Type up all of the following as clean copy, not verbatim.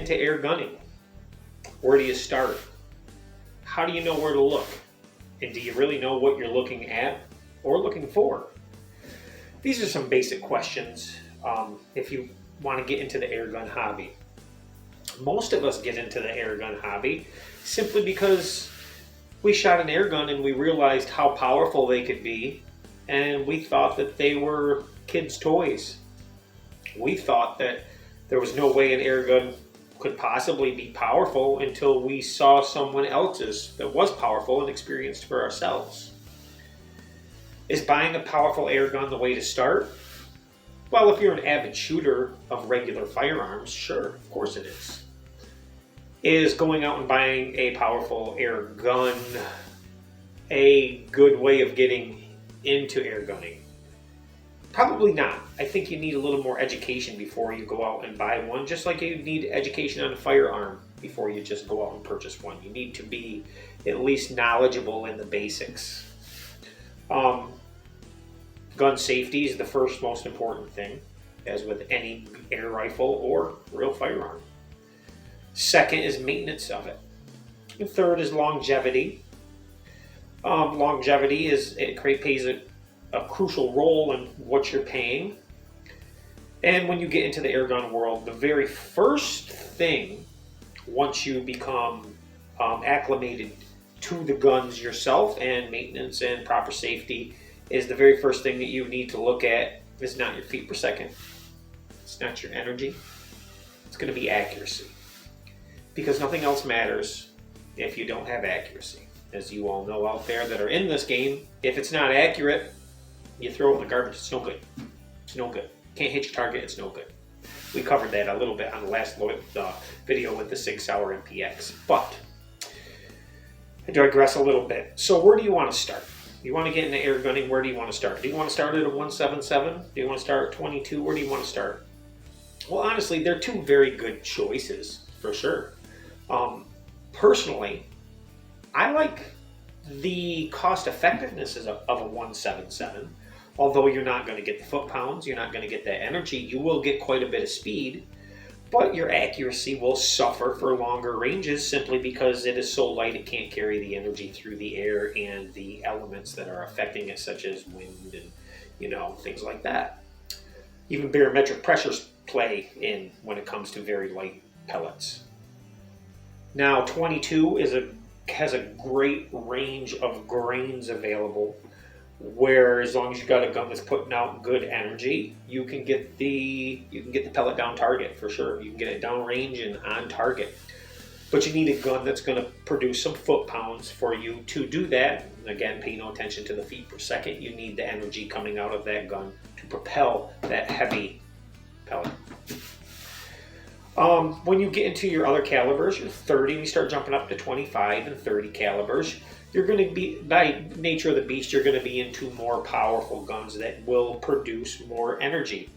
into air gunning? Where do you start? How do you know where to look? And do you really know what you're looking at or looking for? These are some basic questions if you want to get into the airgun hobby. Most of us get into the airgun hobby simply because we shot an airgun and we realized how powerful they could be, and we thought that they were kids' toys. We thought that there was no way an airgun could possibly be powerful until we saw someone else's that was powerful and experienced for ourselves. Is buying a powerful airgun the way to start? Well, if you're an avid shooter of regular firearms, sure, of course it is. Is going out and buying a powerful air gun a good way of getting into air gunning? Probably not. I think you need a little more education before you go out and buy one, just like you need education on a firearm before you just go out and purchase one. You need to be at least knowledgeable in the basics. Gun safety is the first most important thing, as with any air rifle or real firearm. Second is maintenance of it. And third is longevity. Longevity plays a crucial role in what you're paying. And when you get into the airgun world, the very first thing, once you become acclimated to the guns yourself and maintenance and proper safety, is the very first thing that you need to look at is not your feet per second. It's not your energy. It's going to be accuracy. Because nothing else matters if you don't have accuracy. As you all know out there that are in this game, if it's not accurate, you throw it in the garbage. It's no good. It's no good. Can't hit your target. It's no good. We covered that a little bit on the last video with the Sig Sauer MPX. But I digress a little bit. So where do you want to start? You want to get into air gunning, where do you want to start? Do you want to start at a 177? Do you want to start at 22? Where do you want to start? Well, honestly, they're two very good choices, for sure. Personally, I like the cost effectiveness of a 177. Although you're not going to get the foot-pounds, you're not going to get that energy, you will get quite a bit of speed, but your accuracy will suffer for longer ranges simply because it is so light it can't carry the energy through the air and the elements that are affecting it, such as wind and things like that. Even barometric pressures play in when it comes to very light pellets. Now 22 has a great range of grains available, where as long as you've got a gun that's putting out good energy, you can get the pellet down target for sure. You can get it down range and on target. But you need a gun that's going to produce some foot-pounds for you to do that. Again, pay no attention to the feet per second. You need the energy coming out of that gun to propel that heavy pellet. When you get into your other calibers, your 30, and you start jumping up to 25 and 30 calibers, you're going to be, by nature of the beast, you're going to be into more powerful guns that will produce more energy.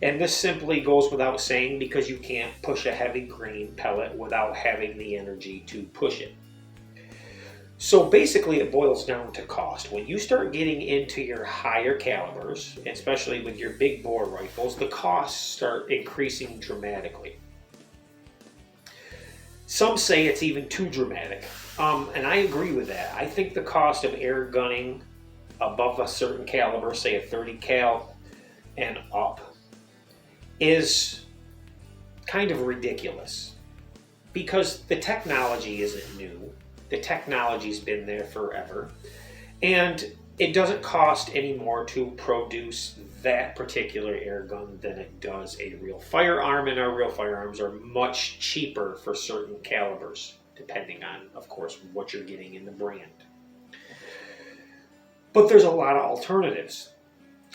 And this simply goes without saying because you can't push a heavy grain pellet without having the energy to push it. So basically it boils down to cost. When you start getting into your higher calibers, especially with your big bore rifles, the costs start increasing dramatically. Some say it's even too dramatic, and I agree with that. I think the cost of air gunning above a certain caliber, say a 30 cal and up, is kind of ridiculous because the technology isn't new. The technology's been there forever, and it doesn't cost any more to produce that particular air gun than it does a real firearm, and our real firearms are much cheaper for certain calibers, depending on, of course, what you're getting in the brand. But there's a lot of alternatives.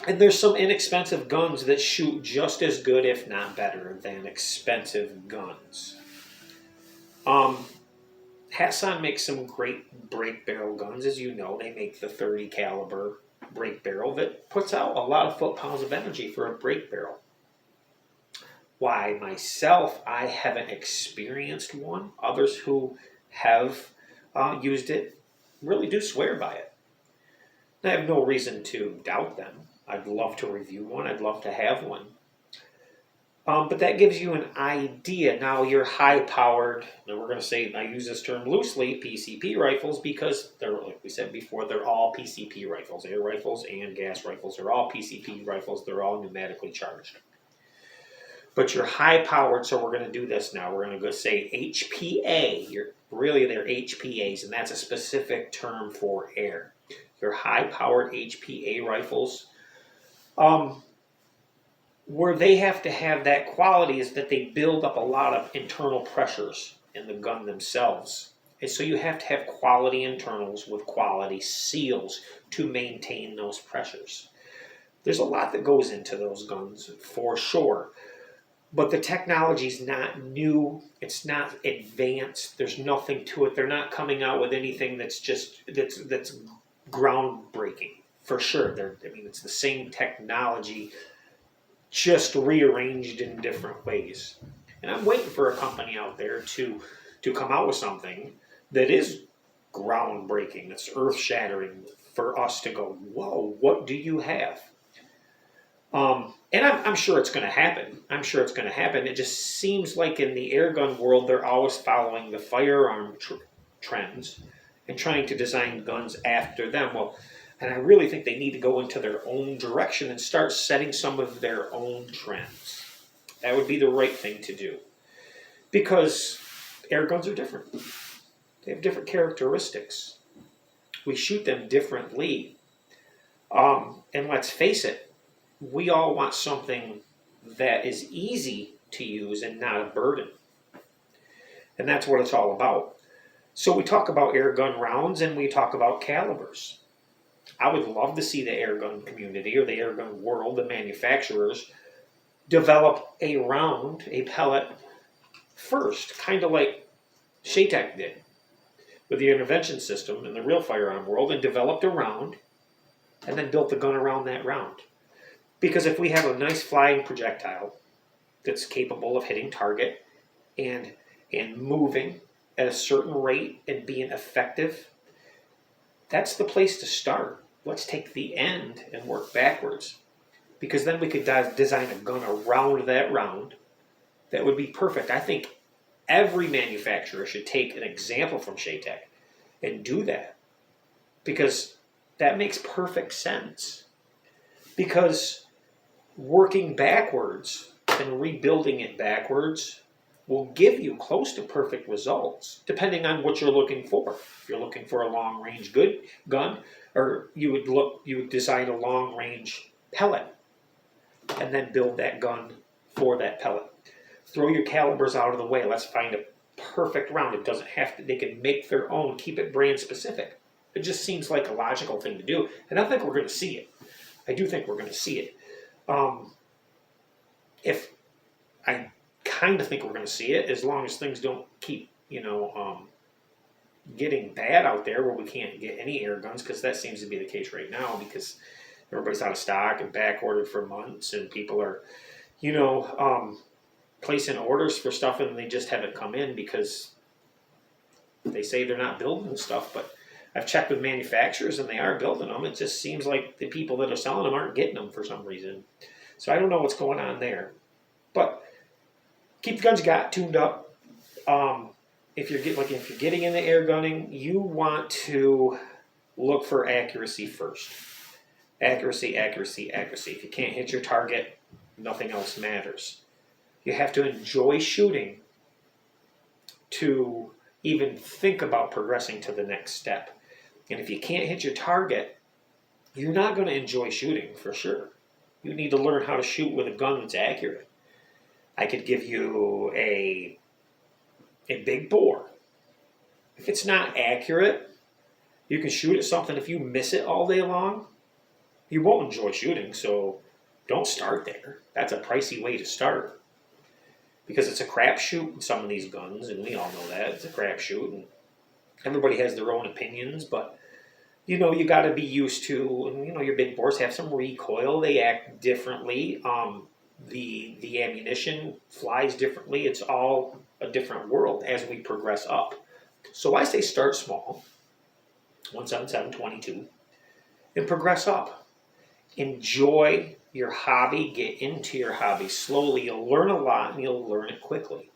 And there's some inexpensive guns that shoot just as good, if not better, than expensive guns. Hassan makes some great break barrel guns. As you know, they make the 30 caliber break barrel that puts out a lot of foot-pounds of energy for a break barrel. Why, myself, I haven't experienced one. Others who have used it really do swear by it. I have no reason to doubt them. I'd love to review one. I'd love to have one. But that gives you an idea. Now your high-powered, and we're going to say, I use this term loosely, PCP rifles, because they're, like we said before, they're all PCP rifles. Air rifles and gas rifles are all PCP rifles. They're all pneumatically charged. But your high-powered, so we're going to do this now. We're going to go say HPA. Really, they're HPAs, and that's a specific term for air. Your high-powered HPA rifles, where they have to have that quality is that they build up a lot of internal pressures in the gun themselves. And so you have to have quality internals with quality seals to maintain those pressures. There's a lot that goes into those guns, for sure. But the technology is not new. It's not advanced. There's nothing to it. They're not coming out with anything that's groundbreaking, for sure. It's the same technology, just rearranged in different ways. And I'm waiting for a company out there to come out with something that is groundbreaking, that's earth-shattering, for us to go, whoa, what do you have? And I'm sure it's going to happen. I'm sure it's going to happen. It just seems like in the airgun world, they're always following the firearm trends and trying to design guns after them. Well, and I really think they need to go into their own direction and start setting some of their own trends. That would be the right thing to do. Because air guns are different. They have different characteristics. We shoot them differently. And let's face it, we all want something that is easy to use and not a burden. And that's what it's all about. So we talk about air gun rounds and we talk about calibers. I would love to see the airgun community or the airgun world, the manufacturers, develop a round, a pellet first, kind of like Shaytech did with the intervention system in the real firearm world, and developed a round and then built the gun around that round. Because if we have a nice flying projectile that's capable of hitting target and moving at a certain rate and being effective, that's the place to start. Let's take the end and work backwards. Because then we could design a gun around that round that would be perfect. I think every manufacturer should take an example from Shaytech and do that. Because that makes perfect sense. Because working backwards and rebuilding it backwards will give you close to perfect results, depending on what you're looking for. If you're looking for a long-range good gun, or you would design a long-range pellet and then build that gun for that pellet. Throw your calibers out of the way. Let's find a perfect round. It doesn't have to. They can make their own. Keep it brand specific. It just seems like a logical thing to do, and I think we're going to see it. I do think we're going to see it. If I kind of think we're going to see it, as long as things don't keep, getting bad out there where we can't get any air guns, because that seems to be the case right now, because everybody's out of stock and back ordered for months, and people are, placing orders for stuff and they just haven't come in because they say they're not building stuff. But I've checked with manufacturers and they are building them. It just seems like the people that are selling them aren't getting them for some reason. So I don't know what's going on there. But keep the guns you got tuned up. If you're getting into air gunning, you want to look for accuracy first. Accuracy, accuracy, accuracy. If you can't hit your target, nothing else matters. You have to enjoy shooting to even think about progressing to the next step. And if you can't hit your target, you're not going to enjoy shooting for sure. You need to learn how to shoot with a gun that's accurate. I could give you a big bore. If it's not accurate, you can shoot at something. If you miss it all day long, you won't enjoy shooting. So don't start there. That's a pricey way to start. Because it's a crapshoot in some of these guns, and we all know that. It's a crapshoot, and everybody has their own opinions, but, you got to be used to, and, your big bores have some recoil. They act differently. The ammunition flies differently. It's all a different world as we progress up. So I say start small, 177, 22, and progress up. Enjoy your hobby, get into your hobby slowly. You'll learn a lot and you'll learn it quickly.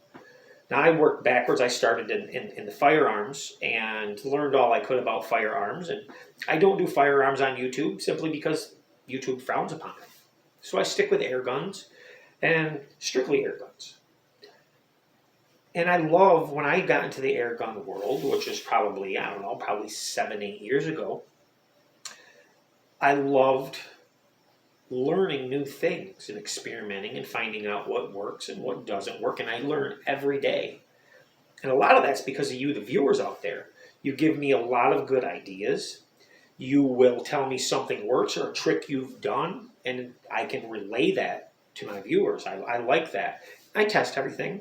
Now, I worked backwards. I started in the firearms and learned all I could about firearms. And I don't do firearms on YouTube simply because YouTube frowns upon it. So I stick with air guns and strictly air guns. And I love when I got into the air gun world, which is probably, I don't know, probably 7, 8 years ago. I loved learning new things and experimenting and finding out what works and what doesn't work. And I learn every day. And a lot of that's because of you, the viewers out there. You give me a lot of good ideas. You will tell me something works or a trick you've done, and I can relay that to my viewers. I like that. I test everything.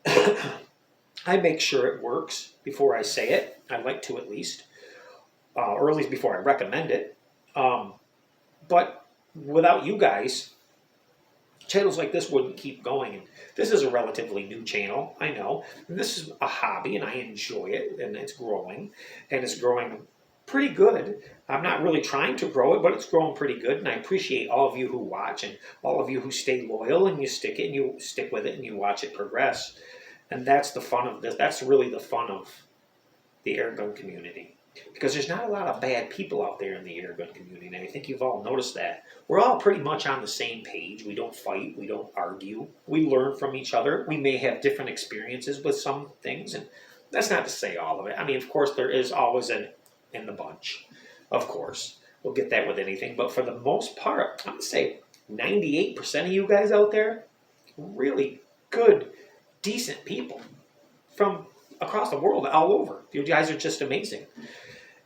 I make sure it works before I say it. I like to at least. Or at least before I recommend it. But without you guys, channels like this wouldn't keep going. And this is a relatively new channel, I know. And this is a hobby, and I enjoy it, and it's growing. And it's growing pretty good. I'm not really trying to grow it, but it's growing pretty good. And I appreciate all of you who watch and all of you who stay loyal and you stick it and you stick with it and you watch it progress. And that's the fun of this. That's really the fun of the airgun community. Because there's not a lot of bad people out there in the airgun community, and I think you've all noticed that. We're all pretty much on the same page. We don't fight, we don't argue. We learn from each other. We may have different experiences with some things, and that's not to say all of it. I mean, of course, there is always an in the bunch. Of course, we'll get that with anything, but for the most part, I'm going to say 98% of you guys out there, really good, decent people from across the world, all over. You guys are just amazing.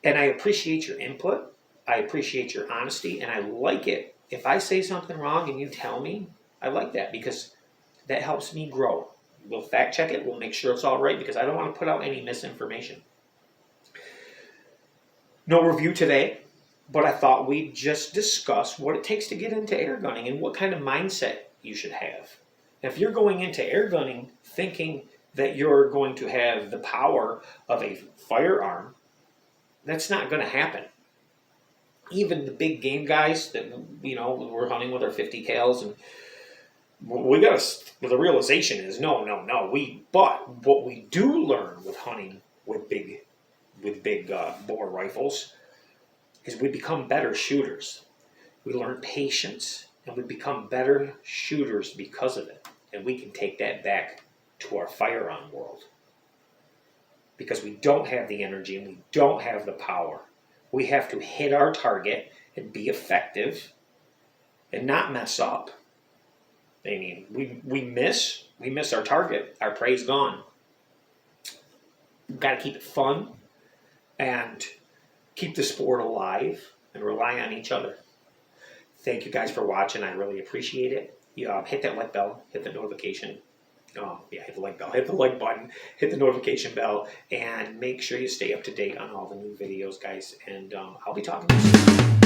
And I appreciate your input. I appreciate your honesty. And I like it. If I say something wrong and you tell me, I like that because that helps me grow. We'll fact check it. We'll make sure it's all right because I don't want to put out any misinformation. No review today, but I thought we'd just discuss what it takes to get into airgunning and what kind of mindset you should have. If you're going into airgunning thinking that you're going to have the power of a firearm, that's not going to happen. Even the big game guys that, you know, we're hunting with our 50 cals, and we got to, the realization is no. But what we do learn with hunting with big bore rifles is we become better shooters. We learn patience, and we become better shooters because of it. And we can take that back to our firearm world. Because we don't have the energy and we don't have the power. We have to hit our target and be effective and not mess up. I mean, we miss our target, our prey's gone. We've got to keep it fun and keep the sport alive and rely on each other. Thank you guys for watching. I really appreciate it. Hit that like bell, hit the notification. Hit the like bell, hit the like button, hit the notification bell, and make sure you stay up to date on all the new videos, guys. And I'll be talking to you soon.